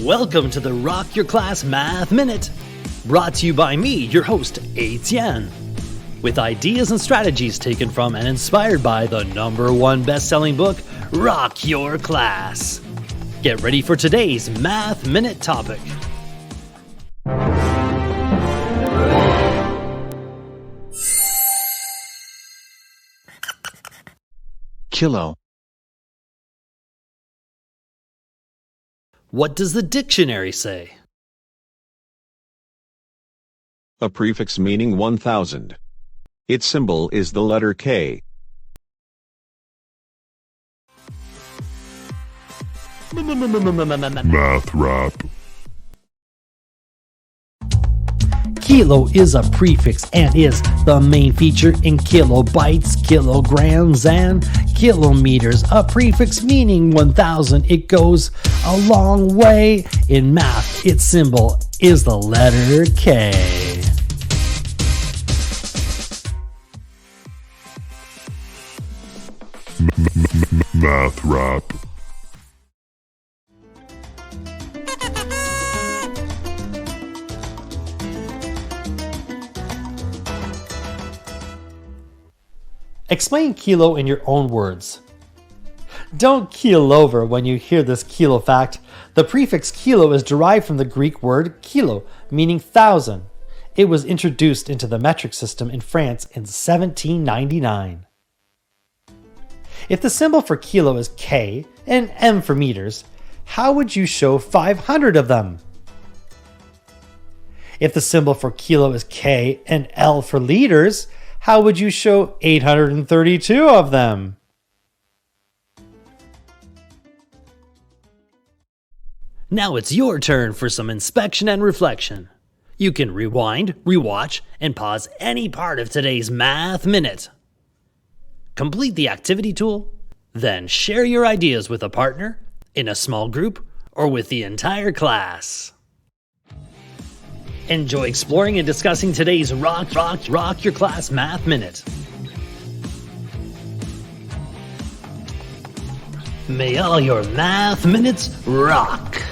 Welcome to the Rock Your Class Math Minute, brought to you by me, your host, Etienne, with ideas and strategies taken from and inspired by the #1 best-selling book, Rock Your Class. Get ready for today's Math Minute topic. Kilo. What does the dictionary say? A prefix meaning 1000. Its symbol is the letter K. Math rap. Kilo is a prefix and is the main feature in kilobytes, kilograms, and kilometers. A prefix meaning 1000. It goes a long way. In math, its symbol is the letter K. Math rap. Explain kilo in your own words. Don't keel over when you hear this kilo fact. The prefix kilo is derived from the Greek word kilo, meaning thousand. It was introduced into the metric system in France in 1799. If the symbol for kilo is K and M for meters, how would you show 500 of them? If the symbol for kilo is K and L for liters, how would you show 832 of them? Now it's your turn for some inspection and reflection. You can rewind, rewatch, and pause any part of today's Math Minute. Complete the activity tool, then share your ideas with a partner, in a small group, or with the entire class. Enjoy exploring and discussing today's Rock Your Class Math Minute. May all your math minutes rock!